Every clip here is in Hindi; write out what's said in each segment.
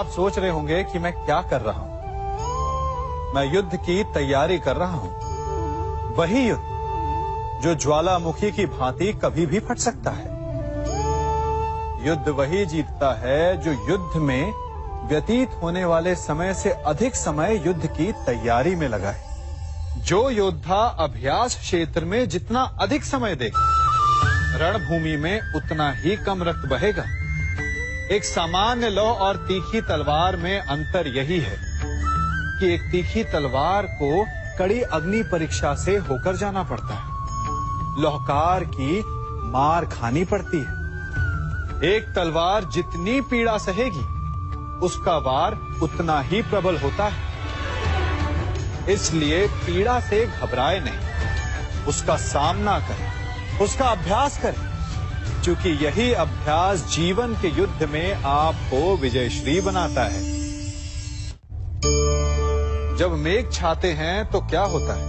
आप सोच रहे होंगे कि मैं क्या कर रहा हूं। मैं युद्ध की तैयारी कर रहा हूं। वही युद्ध जो ज्वालामुखी की भांति कभी भी फट सकता है। युद्ध वही जीतता है जो युद्ध में व्यतीत होने वाले समय से अधिक समय युद्ध की तैयारी में लगाए। जो योद्धा अभ्यास क्षेत्र में जितना अधिक समय देगा, रणभूमि में उतना ही कम रक्त बहेगा। एक सामान्य लौह और तीखी तलवार में अंतर यही है कि एक तीखी तलवार को कड़ी अग्नि परीक्षा से होकर जाना पड़ता है। लौहकार की मार खानी पड़ती है। एक तलवार जितनी पीड़ा सहेगी, उसका वार उतना ही प्रबल होता है। इसलिए पीड़ा से घबराए नहीं, उसका सामना करें, उसका अभ्यास करें, क्योंकि यही अभ्यास जीवन के युद्ध में आपको विजयश्री बनाता है। जब मेघ छाते हैं तो क्या होता है?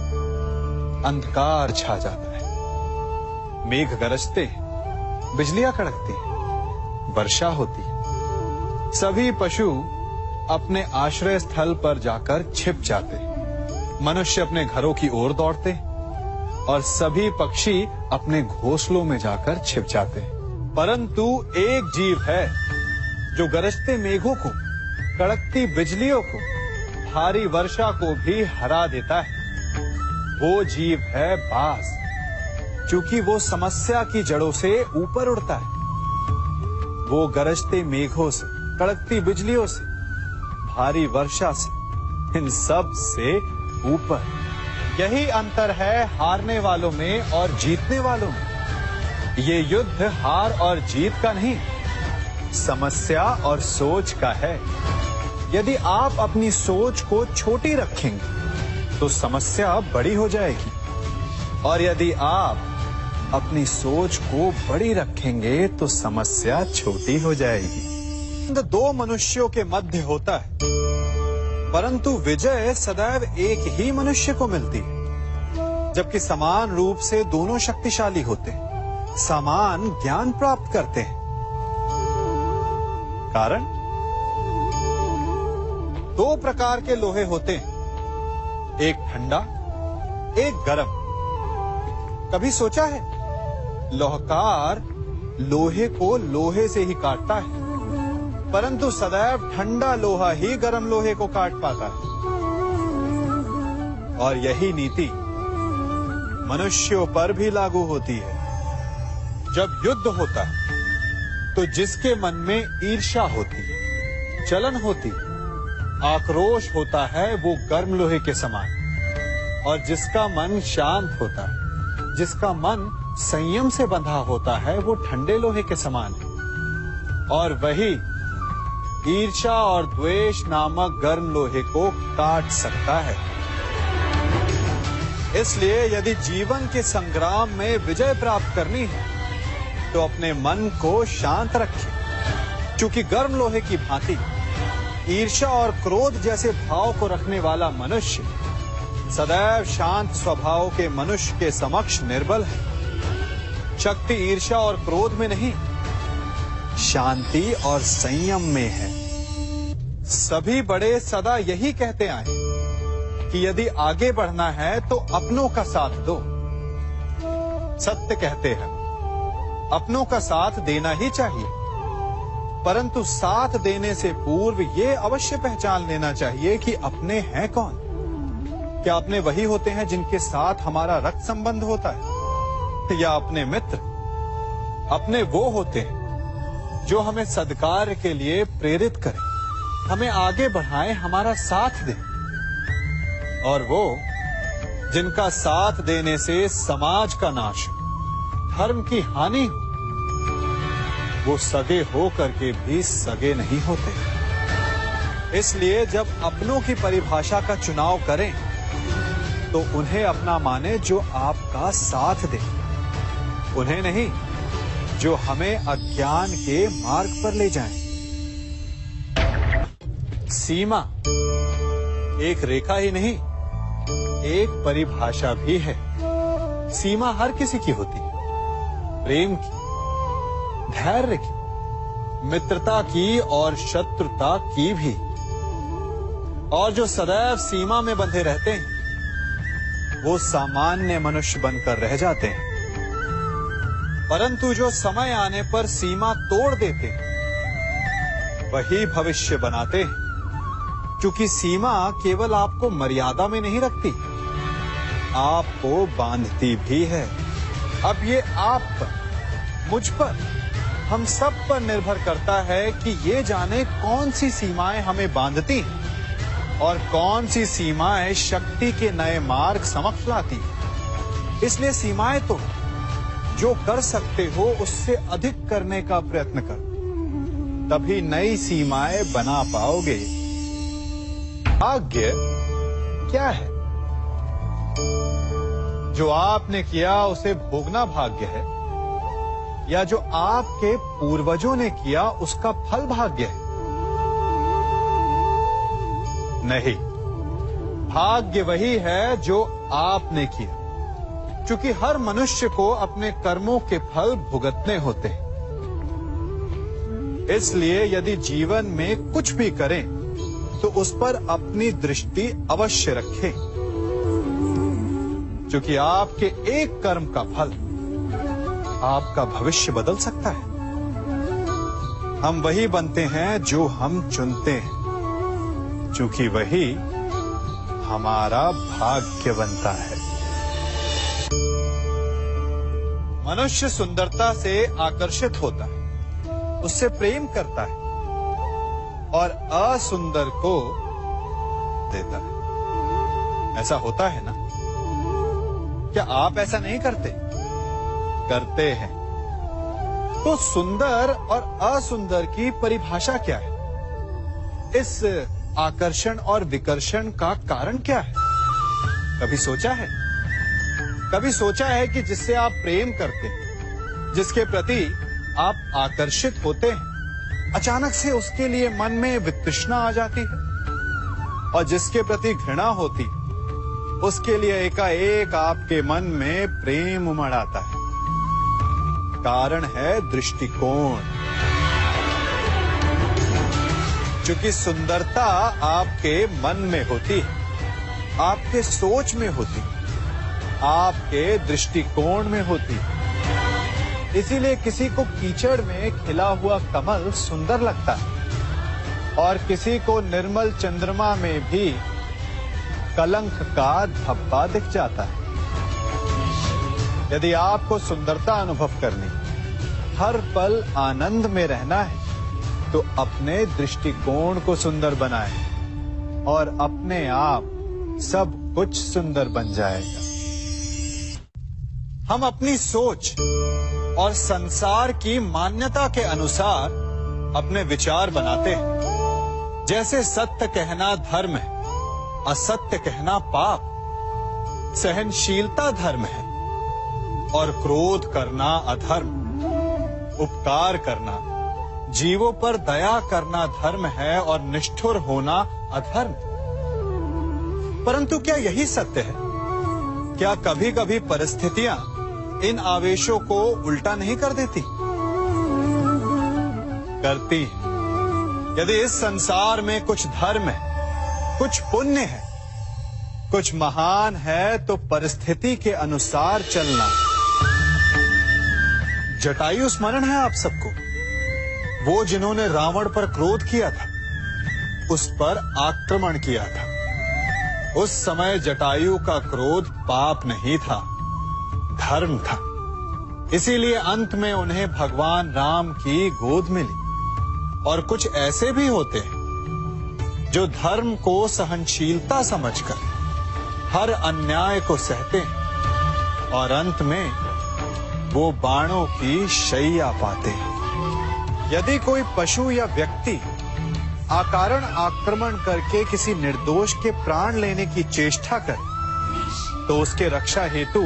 अंधकार छा जाता है। मेघ गरजते हैं, बिजलियां कड़कती हैं, वर्षा होती है। सभी पशु अपने आश्रय स्थल पर जाकर छिप जाते हैं। मनुष्य अपने घरों की ओर दौड़ते हैं और सभी पक्षी अपने घोंसलों में जाकर छिप जाते हैं। परंतु एक जीव है जो गरजते मेघों को, कड़कती बिजलियों को, भारी वर्षा को भी हरा देता है। वो जीव है बाज, क्योंकि वो समस्या की जड़ों से ऊपर उड़ता है। वो गरजते मेघों से, कड़कती बिजलियों से, भारी वर्षा से, इन सब से ऊपर। यही अंतर है हारने वालों में और जीतने वालों में। ये युद्ध हार और जीत का नहीं, समस्या और सोच का है। यदि आप अपनी सोच को छोटी रखेंगे तो समस्या बड़ी हो जाएगी, और यदि आप अपनी सोच को बड़ी रखेंगे तो समस्या छोटी हो जाएगी। दो मनुष्यों के मध्य होता है, परंतु विजय सदैव एक ही मनुष्य को मिलती है। जबकि समान रूप से दोनों शक्तिशाली होते हैं, समान ज्ञान प्राप्त करते हैं। कारण, दो प्रकार के लोहे होते हैं, एक ठंडा, एक गर्म। कभी सोचा है? लोहकार लोहे को लोहे से ही काटता है, परंतु सदैव ठंडा लोहा ही गर्म लोहे को काट पाता है। और यही नीति मनुष्यों पर भी लागू होती है। जब युद्ध होता है तो जिसके मन में ईर्ष्या होती है, जलन होती है, आक्रोश होता है, वो गर्म लोहे के समान। और जिसका मन शांत होता है, जिसका मन संयम से बंधा होता है, वो ठंडे लोहे के समान है। और वही ईर्ष्या और द्वेष नामक गर्म लोहे को काट सकता है। इसलिए यदि जीवन के संग्राम में विजय प्राप्त करनी है तो अपने मन को शांत रखें, क्योंकि गर्म लोहे की भांति ईर्ष्या और क्रोध जैसे भाव को रखने वाला मनुष्य सदैव शांत स्वभाव के मनुष्य के समक्ष निर्बल है। शक्ति ईर्ष्या और क्रोध में नहीं, शांति और संयम में है। सभी बड़े सदा यही कहते आए कि यदि आगे बढ़ना है तो अपनों का साथ दो। सत्य कहते हैं, अपनों का साथ देना ही चाहिए, परंतु साथ देने से पूर्व ये अवश्य पहचान लेना चाहिए कि अपने हैं कौन। क्या अपने वही होते हैं जिनके साथ हमारा रक्त संबंध होता है, या अपने मित्र? अपने वो होते हैं जो हमें सद्कार्य के लिए प्रेरित करें, हमें आगे बढ़ाएं, हमारा साथ दें। और वो जिनका साथ देने से समाज का नाश, धर्म की हानि हो, वो सगे हो करके भी सगे नहीं होते। इसलिए जब अपनों की परिभाषा का चुनाव करें तो उन्हें अपना माने जो आपका साथ दे, उन्हें नहीं जो हमें अज्ञान के मार्ग पर ले जाएं। सीमा एक रेखा ही नहीं, एक परिभाषा भी है। सीमा हर किसी की होती है, प्रेम की, धैर्य की, मित्रता की और शत्रुता की भी। और जो सदैव सीमा में बंधे रहते हैं वो सामान्य मनुष्य बनकर रह जाते हैं, परंतु जो समय आने पर सीमा तोड़ देते हैं वही भविष्य बनाते हैं, क्योंकि सीमा केवल आपको मर्यादा में नहीं रखती, आपको बांधती भी है। अब ये आप पर, मुझ पर, हम सब पर निर्भर करता है कि ये जाने कौन सी सीमाएं हमें बांधती हैं और कौन सी सीमाएं शक्ति के नए मार्ग समक्ष लाती हैं। इसलिए सीमाएं तो जो कर सकते हो उससे अधिक करने का प्रयत्न करो, तभी नई सीमाएं बना पाओगे। भाग्य क्या है? जो आपने किया उसे भोगना भाग्य है, या जो आपके पूर्वजों ने किया उसका फल भाग्य है? नहीं, भाग्य वही है जो आपने किया, क्योंकि हर मनुष्य को अपने कर्मों के फल भुगतने होते हैं। इसलिए यदि जीवन में कुछ भी करें तो उस पर अपनी दृष्टि अवश्य रखें, क्योंकि आपके एक कर्म का फल आपका भविष्य बदल सकता है। हम वही बनते हैं जो हम चुनते हैं, क्योंकि वही हमारा भाग्य बनता है। मनुष्य सुंदरता से आकर्षित होता है, उससे प्रेम करता है और असुंदर को देता है। ऐसा होता है ना? क्या आप ऐसा नहीं करते? करते हैं। तो सुंदर और असुंदर की परिभाषा क्या है? इस आकर्षण और विकर्षण का कारण क्या है? कभी सोचा है? कभी सोचा है कि जिससे आप प्रेम करते हैं, जिसके प्रति आप आकर्षित होते हैं, अचानक से उसके लिए मन में वितृष्णा आ जाती है, और जिसके प्रति घृणा होती उसके लिए एकाएक आपके मन में प्रेम उमड़ आता है। कारण है दृष्टिकोण। क्योंकि सुंदरता आपके मन में होती है, आपके सोच में होती है, आपके दृष्टिकोण में होती है। इसीलिए किसी को कीचड़ में खिला हुआ कमल सुंदर लगता है, और किसी को निर्मल चंद्रमा में भी कलंक का धब्बा दिख जाता है। यदि आपको सुंदरता अनुभव करनी, हर पल आनंद में रहना है, तो अपने दृष्टिकोण को सुंदर बनाएं और अपने आप सब कुछ सुंदर बन जाएगा। हम अपनी सोच और संसार की मान्यता के अनुसार अपने विचार बनाते हैं। जैसे सत्य कहना धर्म है, असत्य कहना पाप, सहनशीलता धर्म है और क्रोध करना अधर्म, उपकार करना, जीवों पर दया करना धर्म है और निष्ठुर होना अधर्म। परंतु क्या यही सत्य है? क्या कभी कभी परिस्थितियां इन आवेशों को उल्टा नहीं कर देती? करती है। यदि इस संसार में कुछ धर्म है, कुछ पुण्य है, कुछ महान है, तो परिस्थिति के अनुसार चलना। जटायु स्मरण है आप सबको, वो जिन्होंने रावण पर क्रोध किया था, उस पर आक्रमण किया था। उस समय जटायु का क्रोध पाप नहीं था, धर्म था। इसीलिए अंत में उन्हें भगवान राम की गोद मिली। और कुछ ऐसे भी होते हैं जो धर्म को सहनशीलता समझकर हर अन्याय को सहते हैं और अंत में वो बाणों की शैया पाते हैं। यदि कोई पशु या व्यक्ति अकारण आक्रमण करके किसी निर्दोष के प्राण लेने की चेष्टा करे, तो उसके रक्षा हेतु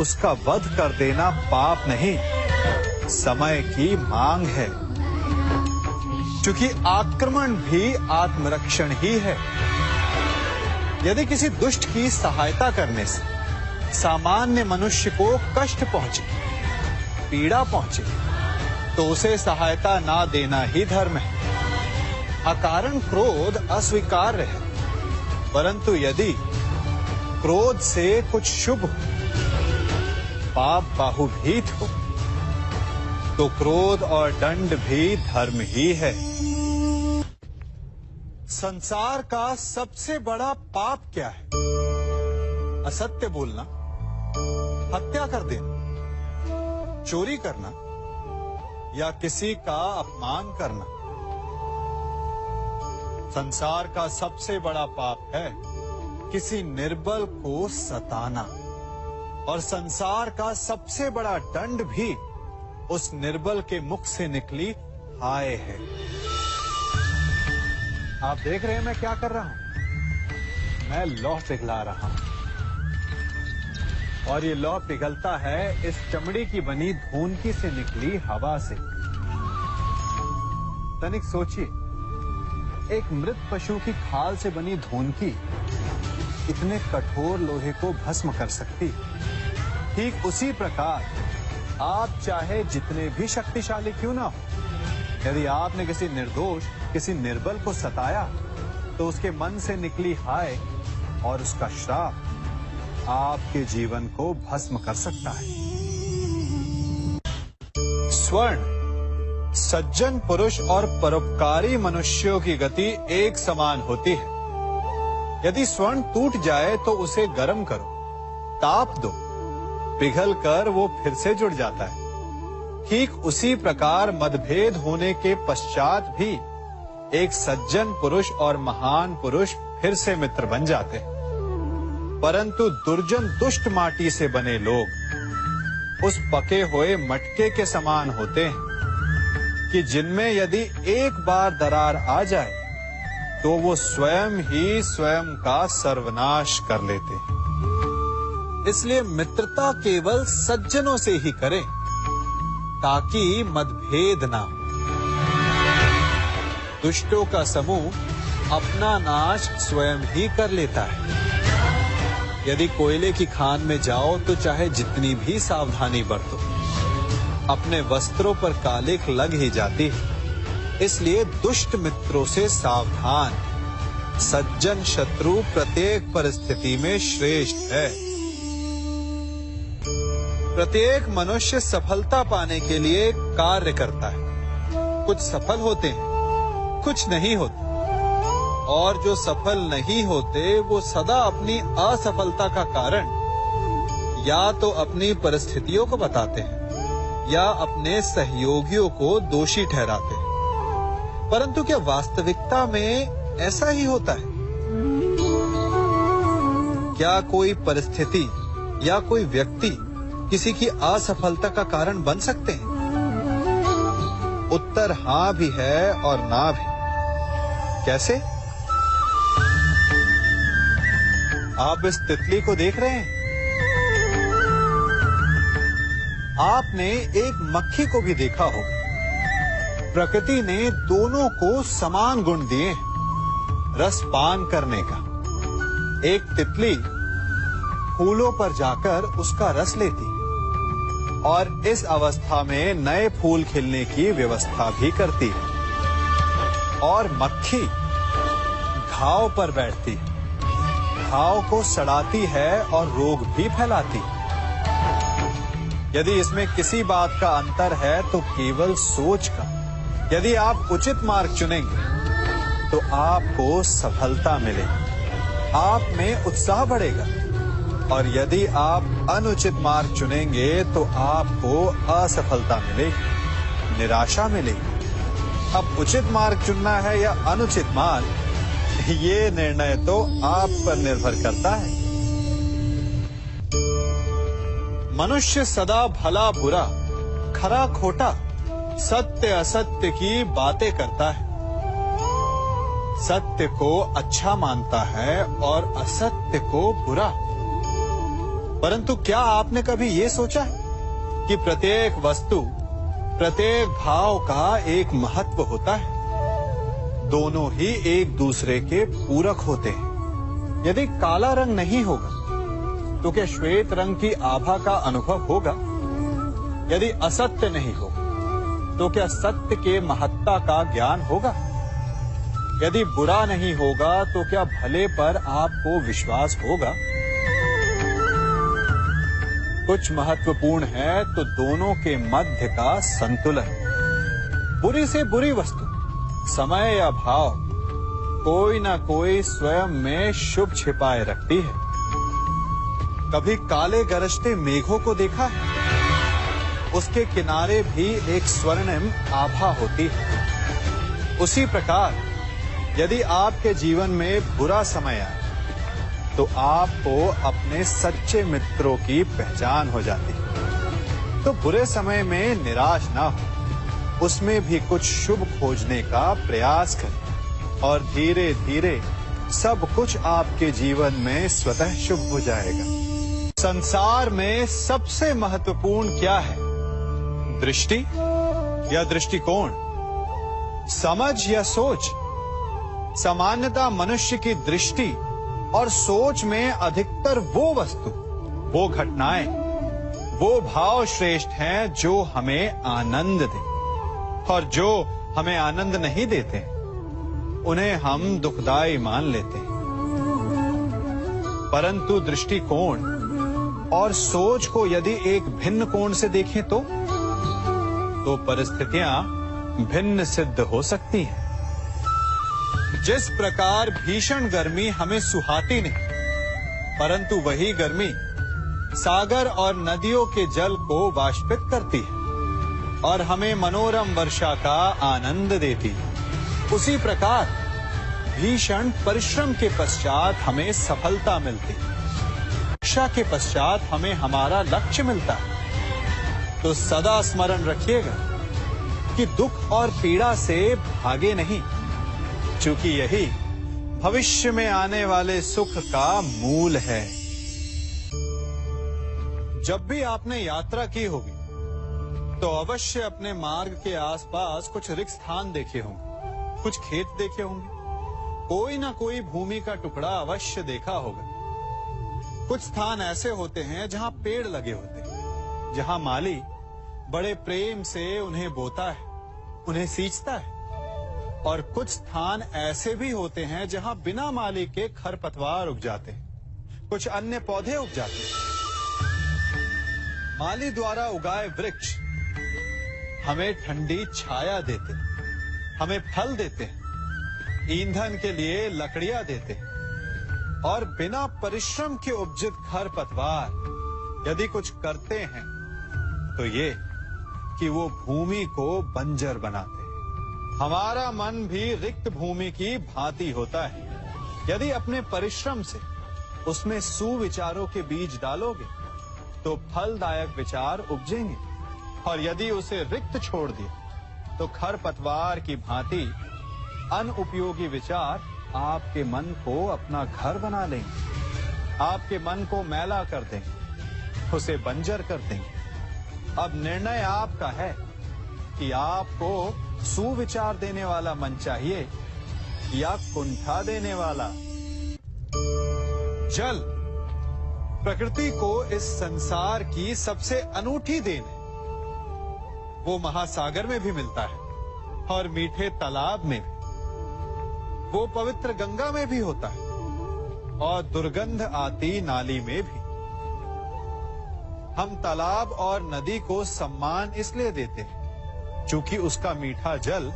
उसका वध कर देना पाप नहीं, समय की मांग है। क्योंकि आक्रमण भी आत्मरक्षण ही है। यदि किसी दुष्ट की सहायता करने से सामान्य मनुष्य को कष्ट पहुंचे, पीड़ा पहुंचे, तो उसे सहायता ना देना ही धर्म है। अकारण क्रोध अस्वीकार्य है, परंतु यदि क्रोध से कुछ शुभ हो, पाप बाहुभीत हो, तो क्रोध और दंड भी धर्म ही है। संसार का सबसे बड़ा पाप क्या है? असत्य बोलना, हत्या कर देना, चोरी करना या किसी का अपमान करना। संसार का सबसे बड़ा पाप है किसी निर्बल को सताना, और संसार का सबसे बड़ा दंड भी उस निर्बल के मुख से निकली हाय है। आप देख रहे हैं मैं क्या कर रहा हूं? मैं लौह पिघला रहा हूं, और ये लौह पिघलता है इस चमड़ी की बनी धूनकी से निकली हवा से। तनिक सोचिए, एक मृत पशु की खाल से बनी धूनकी इतने कठोर लोहे को भस्म कर सकती। ठीक उसी प्रकार आप चाहे जितने भी शक्तिशाली क्यों ना हो, यदि आपने किसी निर्दोष, किसी निर्बल को सताया, तो उसके मन से निकली हाय और उसका श्राप आपके जीवन को भस्म कर सकता है। स्वर्ण, सज्जन पुरुष और परोपकारी मनुष्यों की गति एक समान होती है। यदि स्वर्ण टूट जाए तो उसे गर्म करो, ताप दो, पिघल कर वो फिर से जुड़ जाता है। ठीक उसी प्रकार मतभेद होने के पश्चात भी एक सज्जन पुरुष और महान पुरुष फिर से मित्र बन जाते हैं। परंतु दुर्जन दुष्ट माटी से बने लोग उस पके हुए मटके के समान होते हैं कि जिनमें यदि एक बार दरार आ जाए तो वो स्वयं ही स्वयं का सर्वनाश कर लेते हैं। इसलिए मित्रता केवल सज्जनों से ही करें ताकि मतभेद ना हो। दुष्टों का समूह अपना नाश स्वयं ही कर लेता है। यदि कोयले की खान में जाओ तो चाहे जितनी भी सावधानी बरतो, अपने वस्त्रों पर कालिख लग ही जाती है। इसलिए दुष्ट मित्रों से सावधान। सज्जन शत्रु प्रत्येक परिस्थिति में श्रेष्ठ है। प्रत्येक मनुष्य सफलता पाने के लिए कार्य करता है। कुछ सफल होते हैं, कुछ नहीं होते, और जो सफल नहीं होते वो सदा अपनी असफलता का कारण या तो अपनी परिस्थितियों को बताते हैं या अपने सहयोगियों को दोषी ठहराते हैं। परंतु क्या वास्तविकता में ऐसा ही होता है? क्या कोई परिस्थिति या कोई व्यक्ति किसी की असफलता का कारण बन सकते हैं? उत्तर हां भी है और ना भी। कैसे? आप इस तितली को देख रहे हैं? आपने एक मक्खी को भी देखा होगा। प्रकृति ने दोनों को समान गुण दिए हैं रस पान करने का। एक तितली फूलों पर जाकर उसका रस लेती और इस अवस्था में नए फूल खिलने की व्यवस्था भी करती है। और मक्खी घाव पर बैठती है, घाव को सड़ाती है और रोग भी फैलाती है। यदि इसमें किसी बात का अंतर है तो केवल सोच का। यदि आप उचित मार्ग चुनेंगे तो आपको सफलता मिलेगी, आप में उत्साह बढ़ेगा, और यदि आप अनुचित मार्ग चुनेंगे तो आपको असफलता मिलेगी, निराशा मिलेगी। अब उचित मार्ग चुनना है या अनुचित मार्ग, ये निर्णय तो आप पर निर्भर करता है। मनुष्य सदा भला बुरा, खरा खोटा, सत्य असत्य की बातें करता है। सत्य को अच्छा मानता है और असत्य को बुरा। परंतु क्या आपने कभी ये सोचा कि प्रत्येक वस्तु, प्रत्येक भाव का एक महत्व होता है? दोनों ही एक दूसरे के पूरक होते हैं। यदि काला रंग नहीं होगा तो क्या श्वेत रंग की आभा का अनुभव होगा? यदि असत्य नहीं होगा तो क्या सत्य के महत्ता का ज्ञान होगा? यदि बुरा नहीं होगा तो क्या भले पर आपको विश्वास होगा? कुछ महत्वपूर्ण है तो दोनों के मध्य का संतुलन। बुरी से बुरी वस्तु, समय या भाव, कोई ना कोई स्वयं में शुभ छिपाए रखती है। कभी काले गरजते मेघों को देखा है? उसके किनारे भी एक स्वर्णिम आभा होती है। उसी प्रकार यदि आपके जीवन में बुरा समय आए तो आपको अपने सच्चे मित्रों की पहचान हो जाती है। तो बुरे समय में निराश ना हो, उसमें भी कुछ शुभ खोजने का प्रयास करें और धीरे धीरे सब कुछ आपके जीवन में स्वतः शुभ हो जाएगा। संसार में सबसे महत्वपूर्ण क्या है? दृष्टि या दृष्टिकोण, समझ या सोच? सामान्यतः मनुष्य की दृष्टि और सोच में अधिकतर वो वस्तु, वो घटनाएं, वो भाव श्रेष्ठ हैं जो हमें आनंद दें, और जो हमें आनंद नहीं देते उन्हें हम दुखदाई मान लेते हैं। परंतु दृष्टिकोण और सोच को यदि एक भिन्न कोण से देखें तो परिस्थितियां भिन्न सिद्ध हो सकती हैं। जिस प्रकार भीषण गर्मी हमें सुहाती नहीं, परंतु वही गर्मी सागर और नदियों के जल को वाष्पित करती है और हमें मनोरम वर्षा का आनंद देती है, उसी प्रकार भीषण परिश्रम के पश्चात हमें सफलता मिलती है। शिक्षा के पश्चात हमें हमारा लक्ष्य मिलता है। तो सदा स्मरण रखिएगा कि दुख और पीड़ा से भागे नहीं, क्योंकि यही भविष्य में आने वाले सुख का मूल है। जब भी आपने यात्रा की होगी तो अवश्य अपने मार्ग के आसपास कुछ रिक्त स्थान देखे होंगे, कुछ खेत देखे होंगे, कोई ना कोई भूमि का टुकड़ा अवश्य देखा होगा। कुछ स्थान ऐसे होते हैं जहां पेड़ लगे होते हैं, जहां माली बड़े प्रेम से उन्हें बोता है, उन्हें सींचता है। और कुछ स्थान ऐसे भी होते हैं जहां बिना माली के खरपतवार उग जाते हैं, कुछ अन्य पौधे उग जाते हैं। माली द्वारा उगाए वृक्ष हमें ठंडी छाया देते हैं, हमें फल देते हैं, ईंधन के लिए लकड़ियां देते हैं। और बिना परिश्रम के उपजित खरपतवार यदि कुछ करते हैं तो ये कि वो भूमि को बंजर बनाते हैं। हमारा मन भी रिक्त भूमि की भांति होता है। यदि अपने परिश्रम से उसमें सुविचारों के बीज डालोगे तो फलदायक विचार उपजेंगे, और यदि उसे रिक्त छोड़ दिया तो खरपतवार की भांति अनुपयोगी विचार आपके मन को अपना घर बना लेंगे, आपके मन को मैला कर देंगे, उसे बंजर कर देंगे। अब निर्णय आपका है कि आपको सुविचार देने वाला मन चाहिए या कुंठा देने वाला। जल प्रकृति को इस संसार की सबसे अनूठी देन है। वो महासागर में भी मिलता है और मीठे तालाब में भी, वो पवित्र गंगा में भी होता है और दुर्गंध आती नाली में भी। हम तालाब और नदी को सम्मान इसलिए देते हैं क्योंकि उसका मीठा जल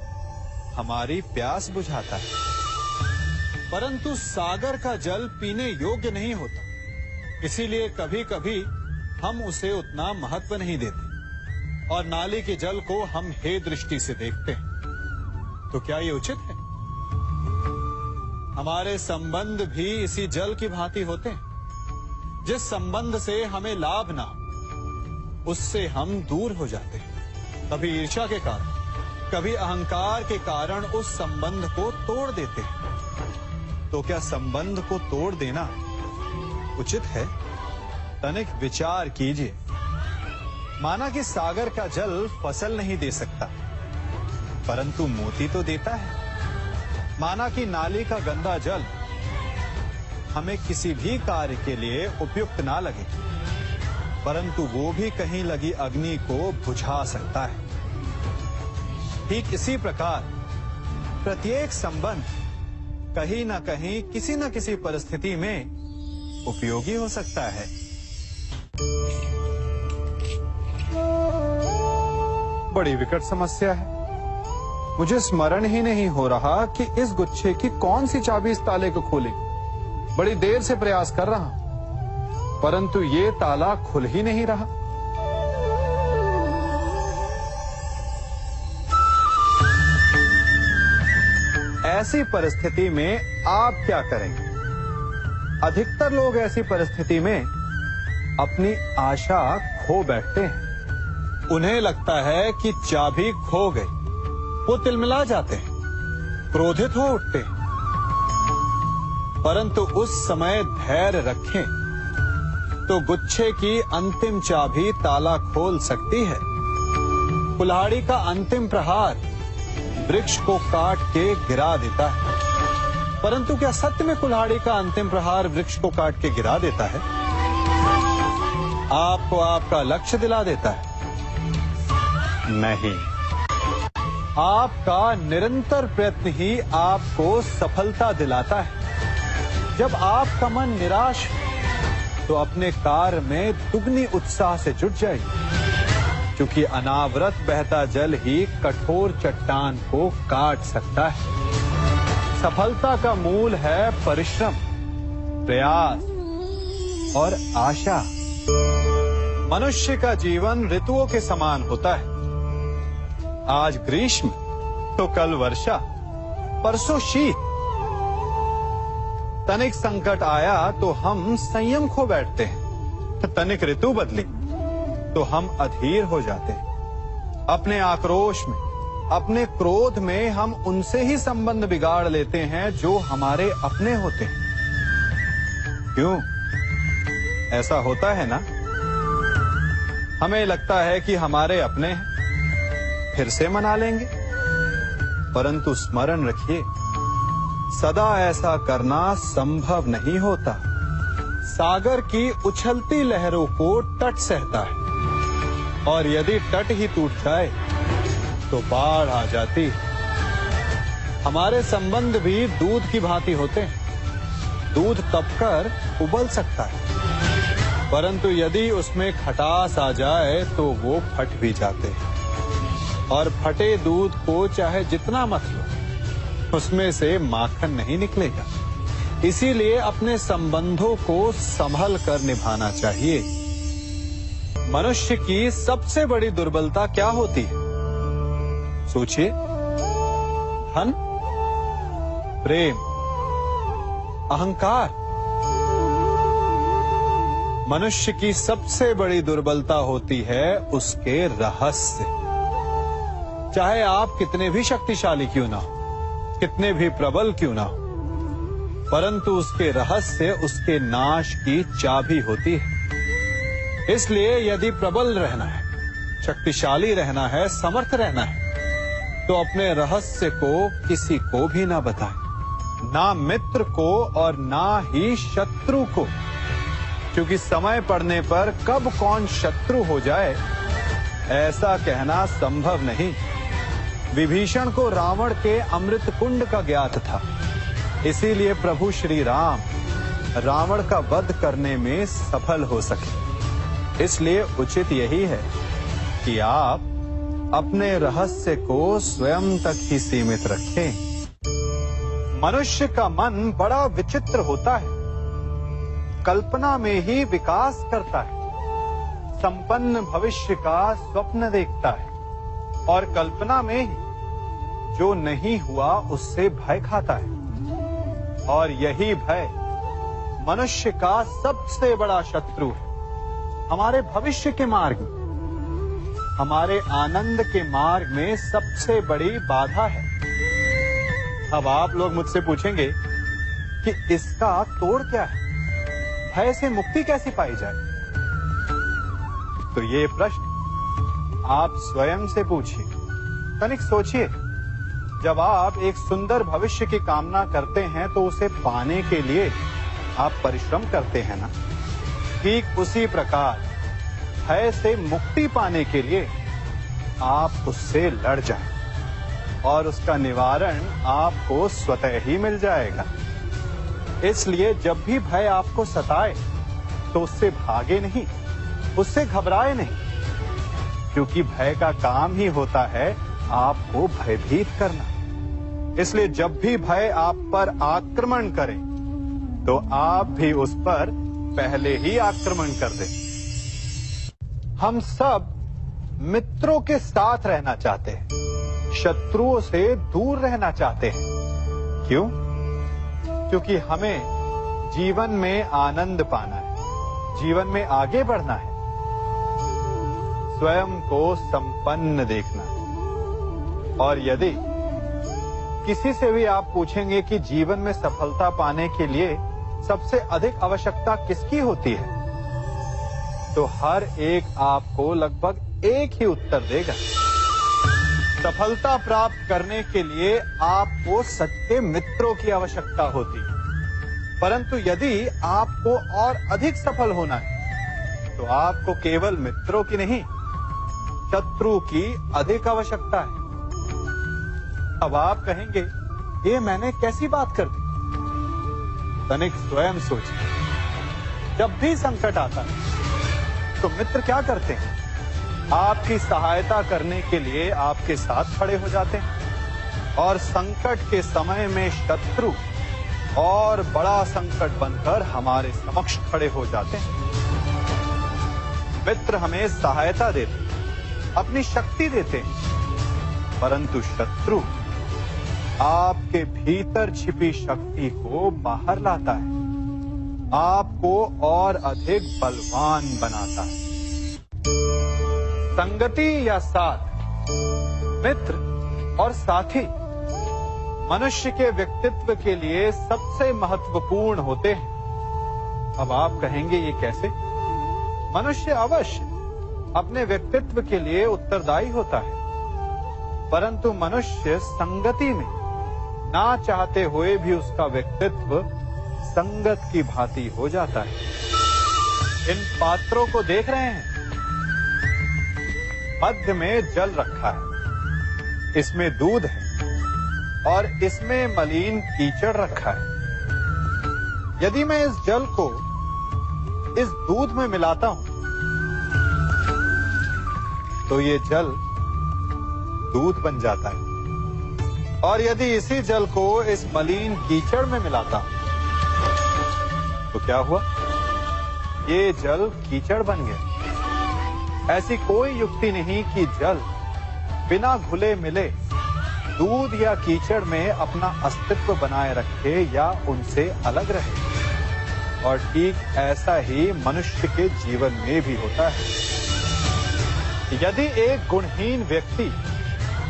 हमारी प्यास बुझाता है। परंतु सागर का जल पीने योग्य नहीं होता, इसीलिए कभी कभी हम उसे उतना महत्व नहीं देते और नाली के जल को हम हे दृष्टि से देखते हैं। तो क्या ये उचित है? हमारे संबंध भी इसी जल की भांति होते हैं। जिस संबंध से हमें लाभ ना हो उससे हम दूर हो जाते हैं। कभी ईर्ष्या के कारण, कभी अहंकार के कारण उस संबंध को तोड़ देते हैं। तो क्या संबंध को तोड़ देना उचित है? तनिक विचार कीजिए। माना कि सागर का जल फसल नहीं दे सकता, परंतु मोती तो देता है। माना कि नाली का गंदा जल हमें किसी भी कार्य के लिए उपयुक्त ना लगे, परंतु वो भी कहीं लगी अग्नि को बुझा सकता है। ठीक इसी प्रकार प्रत्येक संबंध कहीं ना कहीं किसी न किसी परिस्थिति में उपयोगी हो सकता है। बड़ी विकट समस्या है। मुझे स्मरण ही नहीं हो रहा कि इस गुच्छे की कौन सी चाबी इस ताले को खोले। बड़ी देर से प्रयास कर रहा हूं, परंतु ये ताला खुल ही नहीं रहा। ऐसी परिस्थिति में आप क्या करेंगे? अधिकतर लोग ऐसी परिस्थिति में अपनी आशा खो बैठते हैं। उन्हें लगता है कि चाबी खो गई। वो तिलमिला जाते हैं, क्रोधित हो उठते हैं। परंतु उस समय धैर्य रखें तो गुच्छे की अंतिम चाबी ताला खोल सकती है। कुल्हाड़ी का अंतिम प्रहार वृक्ष को काट के गिरा देता है, परंतु क्या सत्य में कुल्हाड़ी का अंतिम प्रहार वृक्ष को काट के गिरा देता है? आपको आपका लक्ष्य दिला देता है? नहीं। आपका निरंतर प्रयत्न ही आपको सफलता दिलाता है। जब आपका मन निराश है तो अपने कार्य में दुगनी उत्साह से जुट जाइए, क्योंकि अनावरत बहता जल ही कठोर चट्टान को काट सकता है। सफलता का मूल है परिश्रम, प्रयास और आशा। मनुष्य का जीवन ऋतुओं के समान होता है। आज ग्रीष्म तो कल वर्षा, परसों शीत। तनिक संकट आया तो हम संयम खो बैठते हैं। तनिक ऋतु बदली तो हम अधीर हो जाते हैं। अपने आक्रोश में, अपने क्रोध में हम उनसे ही संबंध बिगाड़ लेते हैं जो हमारे अपने होते हैं। क्यों ऐसा होता है ना? हमें लगता है कि हमारे अपने हैं, फिर से मना लेंगे। परंतु स्मरण रखिए, सदा ऐसा करना संभव नहीं होता। सागर की उछलती लहरों को तट सहता है, और यदि तट ही टूट जाए तो बाढ़ आ जाती। हमारे संबंध भी दूध की भांति होते हैं। दूध तपकर उबल सकता है, परंतु यदि उसमें खटास आ जाए तो वो फट भी जाते हैं। और फटे दूध को चाहे जितना मत लो, उसमें से माखन नहीं निकलेगा। इसीलिए अपने संबंधों को संभल कर निभाना चाहिए। मनुष्य की सबसे बड़ी दुर्बलता क्या होती है? सोचिए। धन, प्रेम, अहंकार। मनुष्य की सबसे बड़ी दुर्बलता होती है उसके रहस्य। चाहे आप कितने भी शक्तिशाली क्यों ना हो, कितने भी प्रबल क्यों ना हो, परंतु उसके रहस्य उसके नाश की चाबी होती है। इसलिए यदि प्रबल रहना है, शक्तिशाली रहना है, समर्थ रहना है, तो अपने रहस्य को किसी को भी ना बताएं, ना मित्र को और ना ही शत्रु को, क्योंकि समय पड़ने पर कब कौन शत्रु हो जाए ऐसा कहना संभव नहीं। विभीषण को रावण के अमृत कुंड का ज्ञात था, इसीलिए प्रभु श्री राम रावण का वध करने में सफल हो सके। इसलिए उचित यही है कि आप अपने रहस्य को स्वयं तक ही सीमित रखें। मनुष्य का मन बड़ा विचित्र होता है। कल्पना में ही विकास करता है, संपन्न भविष्य का स्वप्न देखता है, और कल्पना में ही जो नहीं हुआ उससे भय खाता है। और यही भय मनुष्य का सबसे बड़ा शत्रु है। हमारे भविष्य के मार्ग में, हमारे आनंद के मार्ग में सबसे बड़ी बाधा है। अब आप लोग मुझसे पूछेंगे कि इसका तोड़ क्या है, भय से मुक्ति कैसे पाई जाए? तो ये प्रश्न आप स्वयं से पूछिए। तनिक सोचिए, जब आप एक सुंदर भविष्य की कामना करते हैं तो उसे पाने के लिए आप परिश्रम करते हैं ना? ठीक उसी प्रकार भय से मुक्ति पाने के लिए आप उससे लड़ जाएं। और उसका निवारण आपको स्वतः ही मिल जाएगा। इसलिए जब भी भय आपको सताए तो उससे भागे नहीं, उससे घबराए नहीं, क्योंकि भय का काम ही होता है आपको भयभीत करना। इसलिए जब भी भय आप पर आक्रमण करे तो आप भी उस पर पहले ही आक्रमण कर दें। हम सब मित्रों के साथ रहना चाहते हैं, शत्रुओं से दूर रहना चाहते हैं। क्यों? क्योंकि हमें जीवन में आनंद पाना है, जीवन में आगे बढ़ना है, स्वयं को संपन्न देखना है। और यदि किसी से भी आप पूछेंगे कि जीवन में सफलता पाने के लिए सबसे अधिक आवश्यकता किसकी होती है, तो हर एक आपको लगभग एक ही उत्तर देगा। सफलता प्राप्त करने के लिए आपको सच्चे मित्रों की आवश्यकता होती है। परंतु यदि आपको और अधिक सफल होना है तो आपको केवल मित्रों की नहीं, शत्रु की अधिक आवश्यकता है। अब आप कहेंगे, ये मैंने कैसी बात कर दी? तनिक स्वयं सोचिए। जब भी संकट आता है तो मित्र क्या करते हैं? आपकी सहायता करने के लिए आपके साथ खड़े हो जाते हैं, और संकट के समय में शत्रु और बड़ा संकट बनकर हमारे समक्ष खड़े हो जाते हैं। मित्र हमें सहायता देते हैं, अपनी शक्ति देते हैं, परंतु शत्रु आपके भीतर छिपी शक्ति को बाहर लाता है, आपको और अधिक बलवान बनाता है। संगति या साथ, मित्र और साथी मनुष्य के व्यक्तित्व के लिए सबसे महत्वपूर्ण होते हैं। अब आप कहेंगे, ये कैसे? मनुष्य अवश्य अपने व्यक्तित्व के लिए उत्तरदायी होता है, परंतु मनुष्य संगति में ना चाहते हुए भी उसका व्यक्तित्व संगत की भांति हो जाता है। इन पात्रों को देख रहे हैं? मध्य में जल रखा है, इसमें दूध है और इसमें मलिन कीचड़ रखा है। यदि मैं इस जल को इस दूध में मिलाता हूं तो ये जल दूध बन जाता है, और यदि इसी जल को इस मलिन कीचड़ में मिलाता हूं तो क्या हुआ? ये जल कीचड़ बन गया। ऐसी कोई युक्ति नहीं कि जल बिना घुले मिले दूध या कीचड़ में अपना अस्तित्व बनाए रखे या उनसे अलग रहे। और ठीक ऐसा ही मनुष्य के जीवन में भी होता है। यदि एक गुणहीन व्यक्ति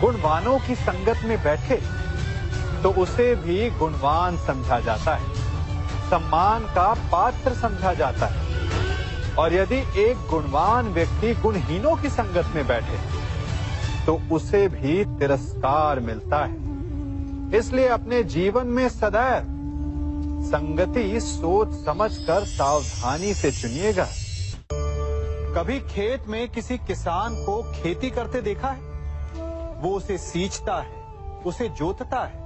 गुणवानों की संगत में बैठे तो उसे भी गुणवान समझा जाता है, सम्मान का पात्र समझा जाता है। और यदि एक गुणवान व्यक्ति गुणहीनों की संगत में बैठे तो उसे भी तिरस्कार मिलता है। इसलिए अपने जीवन में सदैव संगति सोच समझकर सावधानी से चुनिएगा। कभी खेत में किसी किसान को खेती करते देखा है? वो उसे सींचता है, उसे जोतता है,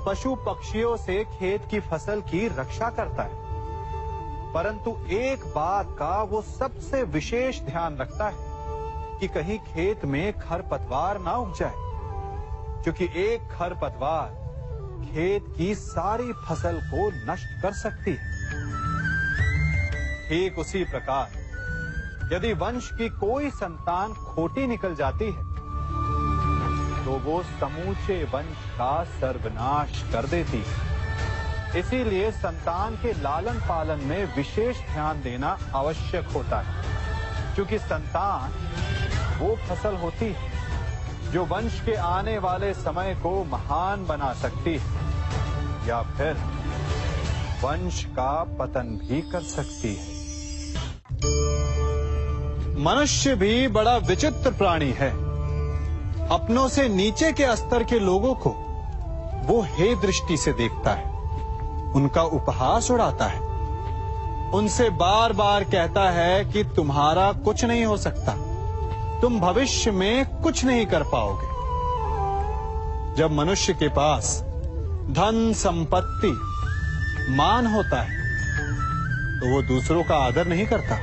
पशु पक्षियों से खेत की फसल की रक्षा करता है, परंतु एक बात का वो सबसे विशेष ध्यान रखता है कि कहीं खेत में खरपतवार ना उग जाए, क्योंकि एक खरपतवार खेत की सारी फसल को नष्ट कर सकती है। ठीक उसी प्रकार यदि वंश की कोई संतान खोटी निकल जाती है तो वो समूचे वंश का सर्वनाश कर देती है। इसीलिए संतान के लालन पालन में विशेष ध्यान देना आवश्यक होता है, क्योंकि संतान वो फसल होती है जो वंश के आने वाले समय को महान बना सकती है या फिर वंश का पतन भी कर सकती है। मनुष्य भी बड़ा विचित्र प्राणी है। अपनों से नीचे के स्तर के लोगों को वो हे दृष्टि से देखता है, उनका उपहास उड़ाता है, उनसे बार बार कहता है कि तुम्हारा कुछ नहीं हो सकता, तुम भविष्य में कुछ नहीं कर पाओगे। जब मनुष्य के पास धन, संपत्ति, मान होता है तो वो दूसरों का आदर नहीं करता,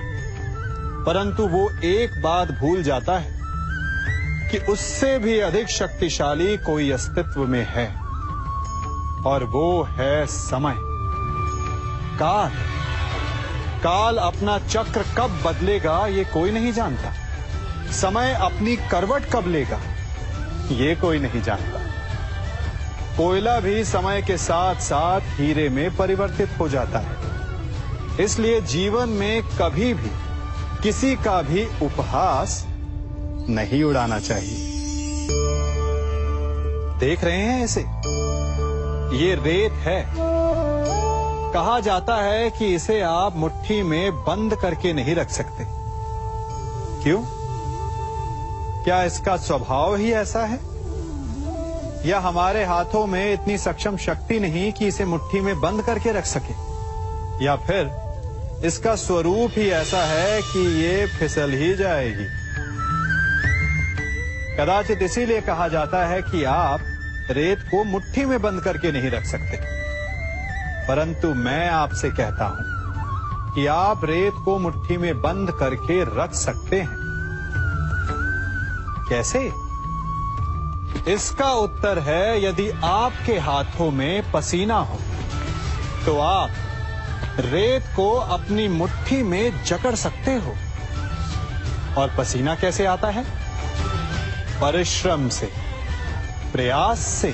परंतु वो एक बात भूल जाता है कि उससे भी अधिक शक्तिशाली कोई अस्तित्व में है, और वो है समय। काल। काल अपना चक्र कब बदलेगा ये कोई नहीं जानता। समय अपनी करवट कब लेगा ये कोई नहीं जानता। कोयला भी समय के साथ साथ हीरे में परिवर्तित हो जाता है। इसलिए जीवन में कभी भी किसी का भी उपहास नहीं उड़ाना चाहिए। देख रहे हैं इसे? ये रेत है। कहा जाता है कि इसे आप मुट्ठी में बंद करके नहीं रख सकते। क्यों? क्या इसका स्वभाव ही ऐसा है, या हमारे हाथों में इतनी सक्षम शक्ति नहीं कि इसे मुट्ठी में बंद करके रख सके, या फिर इसका स्वरूप ही ऐसा है कि ये फिसल ही जाएगी। कदाचित इसीलिए कहा जाता है कि आप रेत को मुट्ठी में बंद करके नहीं रख सकते, परंतु मैं आपसे कहता हूं कि आप रेत को मुट्ठी में बंद करके रख सकते हैं। कैसे? इसका उत्तर है, यदि आपके हाथों में पसीना हो तो आप रेत को अपनी मुट्ठी में जकड़ सकते हो। और पसीना कैसे आता है? परिश्रम से, प्रयास से।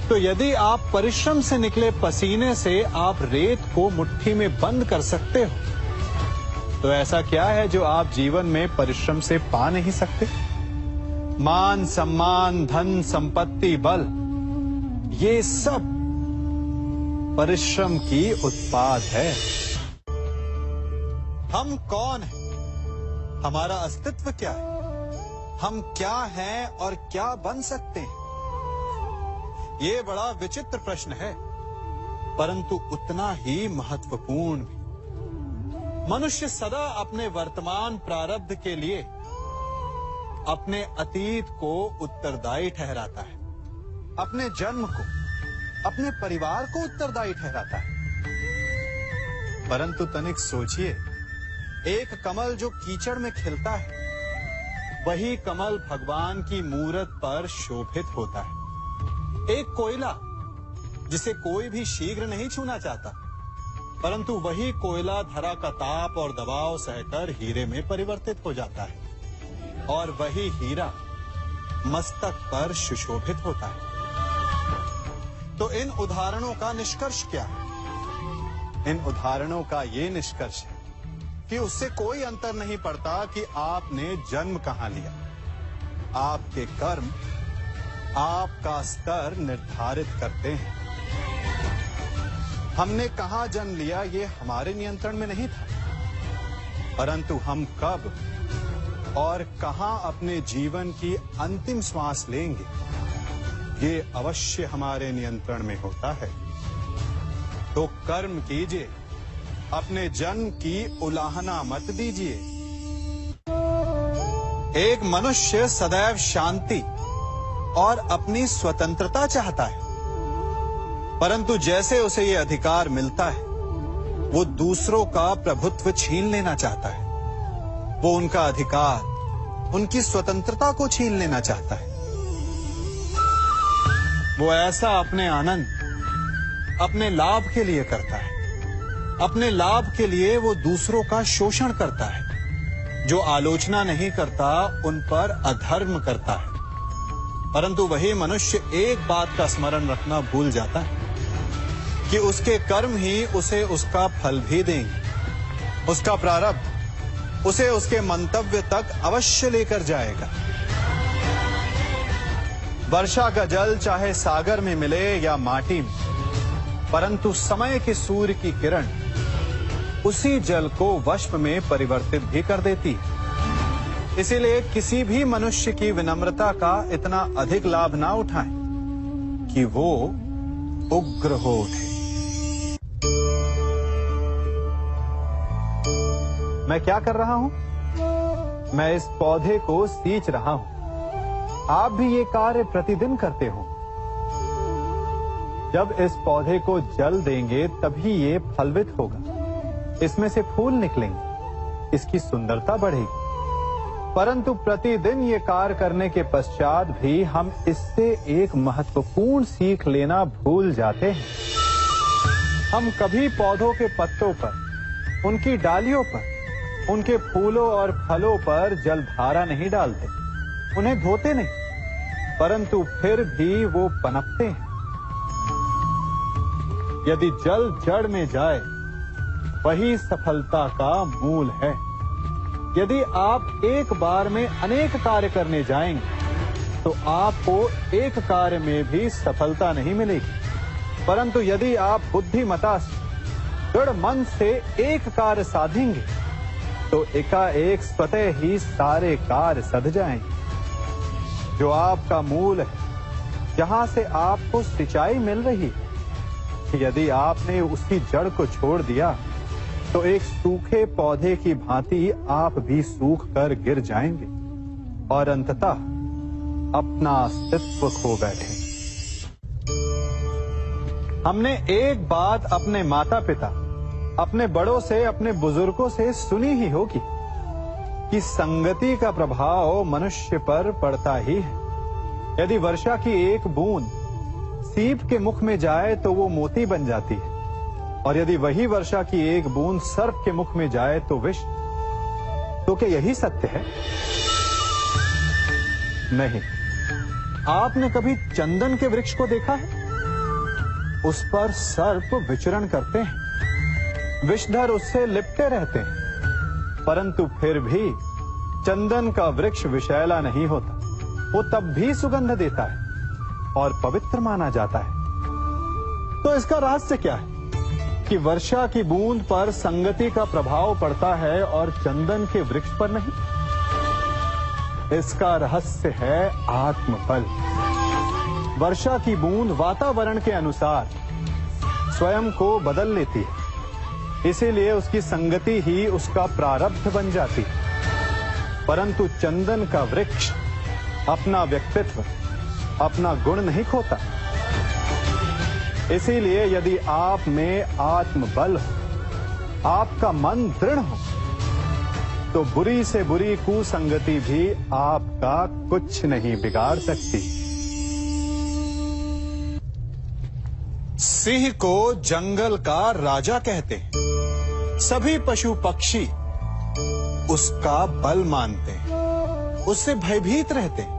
तो यदि आप परिश्रम से निकले पसीने से आप रेत को मुट्ठी में बंद कर सकते हो, तो ऐसा क्या है जो आप जीवन में परिश्रम से पा नहीं सकते? मान, सम्मान, धन, संपत्ति, बल, ये सब परिश्रम की उत्पाद है। हम कौन हैं? हमारा अस्तित्व क्या है? हम क्या हैं और क्या बन सकते हैं? ये बड़ा विचित्र प्रश्न है, परंतु उतना ही महत्वपूर्ण भी। मनुष्य सदा अपने वर्तमान प्रारब्ध के लिए अपने अतीत को उत्तरदायी ठहराता है, अपने जन्म को, अपने परिवार को उत्तरदायी ठहराता है। परंतु तनिक सोचिए, एक कमल जो कीचड़ में खिलता है, वही कमल भगवान की मूरत पर शोभित होता है। एक कोयला जिसे कोई भी शीघ्र नहीं छूना चाहता, परंतु वही कोयला धरा का ताप और दबाव सहकर हीरे में परिवर्तित हो जाता है, और वही हीरा मस्तक पर सुशोभित होता है। तो इन उदाहरणों का निष्कर्ष क्या है? इन उदाहरणों का ये निष्कर्ष है कि उससे कोई अंतर नहीं पड़ता कि आपने जन्म कहां लिया। आपके कर्म आपका स्तर निर्धारित करते हैं। हमने कहां जन्म लिया ये हमारे नियंत्रण में नहीं था, परंतु हम कब और कहां अपने जीवन की अंतिम श्वास लेंगे ये अवश्य हमारे नियंत्रण में होता है। तो कर्म कीजिए, अपने जन्म की उलाहना मत दीजिए। एक मनुष्य सदैव शांति और अपनी स्वतंत्रता चाहता है, परंतु जैसे उसे ये अधिकार मिलता है, वो दूसरों का प्रभुत्व छीन लेना चाहता है। वो उनका अधिकार, उनकी स्वतंत्रता को छीन लेना चाहता है। वो ऐसा अपने आनंद, अपने लाभ के लिए करता है। अपने लाभ के लिए वो दूसरों का शोषण करता है। जो आलोचना नहीं करता उन पर अधर्म करता है। परंतु वही मनुष्य एक बात का स्मरण रखना भूल जाता है कि उसके कर्म ही उसे उसका फल भी देंगे। उसका प्रारब्ध उसे उसके मंतव्य तक अवश्य लेकर जाएगा। वर्षा का जल चाहे सागर में मिले या माटी में, परंतु समय के सूर्य की किरण उसी जल को वष्प में परिवर्तित भी कर देती है। इसीलिए किसी भी मनुष्य की विनम्रता का इतना अधिक लाभ ना उठाएं कि वो उग्र हो उठे। मैं क्या कर रहा हूं? मैं इस पौधे को सींच रहा हूं। आप भी ये कार्य प्रतिदिन करते हो। जब इस पौधे को जल देंगे तभी ये फलवित होगा, इसमें से फूल निकलेंगे, इसकी सुंदरता बढ़ेगी। परंतु प्रतिदिन ये कार्य करने के पश्चात भी हम इससे एक महत्वपूर्ण सीख लेना भूल जाते हैं। हम कभी पौधों के पत्तों पर, उनकी डालियों पर, उनके फूलों और फलों पर जलधारा नहीं डालते, उन्हें धोते नहीं, परंतु फिर भी वो पनपते हैं। यदि जल जड़ में जाए, वही सफलता का मूल है। यदि आप एक बार में अनेक कार्य करने जाएंगे, तो आपको एक कार्य में भी सफलता नहीं मिलेगी। परंतु यदि आप बुद्धिमता से, दृढ़ मन से एक कार्य साधेंगे, तो एकाएक स्वतः ही सारे कार्य सध जाएंगे। जो आपका मूल है, जहां से आपको सिंचाई मिल रही है, यदि आपने उसकी जड़ को छोड़ दिया, तो एक सूखे पौधे की भांति आप भी सूख कर गिर जाएंगे और अंततः अपना अस्तित्व खो बैठे। हमने एक बात अपने माता पिता, अपने बड़ों से, अपने बुजुर्गों से सुनी ही होगी कि संगति का प्रभाव मनुष्य पर पड़ता ही है। यदि वर्षा की एक बूंद सीप के मुख में जाए तो वो मोती बन जाती है, और यदि वही वर्षा की एक बूंद सर्प के मुख में जाए तो विष। तो क्या यही सत्य है? नहीं। आपने कभी चंदन के वृक्ष को देखा है? उस पर सर्प विचरण करते हैं, विषधर उससे लिपटे रहते हैं, परंतु फिर भी चंदन का वृक्ष विषैला नहीं होता। वो तब भी सुगंध देता है और पवित्र माना जाता है। तो इसका रहस्य क्या है कि वर्षा की बूंद पर संगति का प्रभाव पड़ता है और चंदन के वृक्ष पर नहीं? इसका रहस्य है आत्मबल। वर्षा की बूंद वातावरण के अनुसार स्वयं को बदल लेती है, इसीलिए उसकी संगति ही उसका प्रारब्ध बन जाती है। परंतु चंदन का वृक्ष अपना व्यक्तित्व, अपना गुण नहीं खोता। इसीलिए यदि आप में आत्मबल हो, आपका मन दृढ़ हो, तो बुरी से बुरी कुसंगति भी आपका कुछ नहीं बिगाड़ सकती। सिंह को जंगल का राजा कहते हैं। सभी पशु पक्षी उसका बल मानते हैं, उससे भयभीत रहते हैं।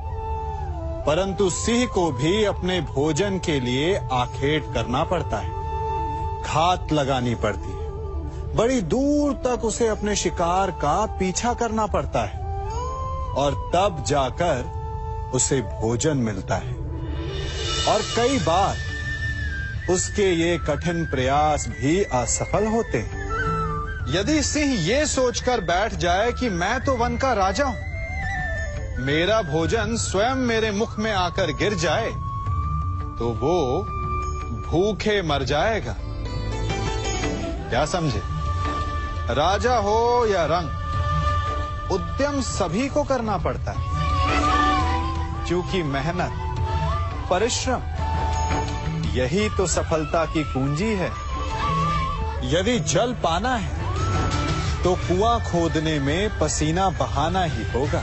परंतु सिंह को भी अपने भोजन के लिए आखेट करना पड़ता है, घात लगानी पड़ती है, बड़ी दूर तक उसे अपने शिकार का पीछा करना पड़ता है, और तब जाकर उसे भोजन मिलता है। और कई बार उसके ये कठिन प्रयास भी असफल होते हैं। यदि सिंह ये सोचकर बैठ जाए कि मैं तो वन का राजा हूं, मेरा भोजन स्वयं मेरे मुख में आकर गिर जाए, तो वो भूखे मर जाएगा। क्या समझे? राजा हो या रंक, उद्यम सभी को करना पड़ता है, क्योंकि मेहनत, परिश्रम, यही तो सफलता की कुंजी है। यदि जल पाना है, तो कुआं खोदने में पसीना बहाना ही होगा।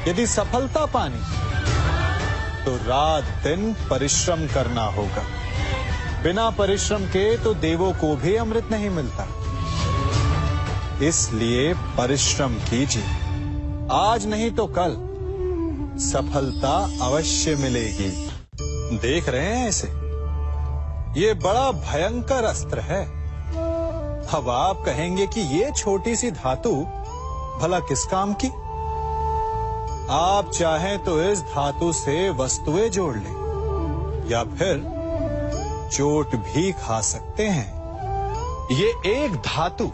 यदि सफलता पानी, तो रात दिन परिश्रम करना होगा। बिना परिश्रम के तो देवों को भी अमृत नहीं मिलता। इसलिए परिश्रम कीजिए, आज नहीं तो कल सफलता अवश्य मिलेगी। देख रहे हैं इसे? ये बड़ा भयंकर अस्त्र है। अब आप कहेंगे कि ये छोटी सी धातु भला किस काम की? आप चाहें तो इस धातु से वस्तुएं जोड़ लें, या फिर चोट भी खा सकते हैं। ये एक धातु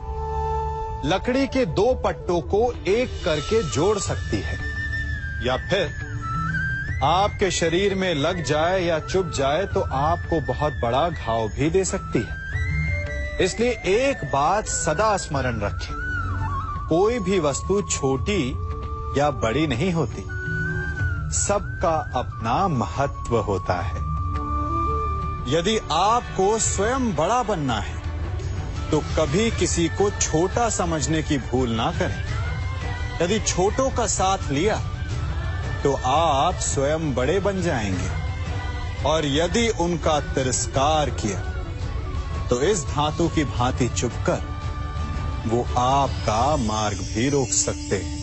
लकड़ी के दो पट्टों को एक करके जोड़ सकती है, या फिर आपके शरीर में लग जाए या चुभ जाए तो आपको बहुत बड़ा घाव भी दे सकती है। इसलिए एक बात सदा स्मरण रखें, कोई भी वस्तु छोटी या बड़ी नहीं होती, सबका अपना महत्व होता है। यदि आपको स्वयं बड़ा बनना है तो कभी किसी को छोटा समझने की भूल ना करें। यदि छोटों का साथ लिया तो आप स्वयं बड़े बन जाएंगे, और यदि उनका तिरस्कार किया तो इस धातु की भांति चुपकर वो आपका मार्ग भी रोक सकते हैं।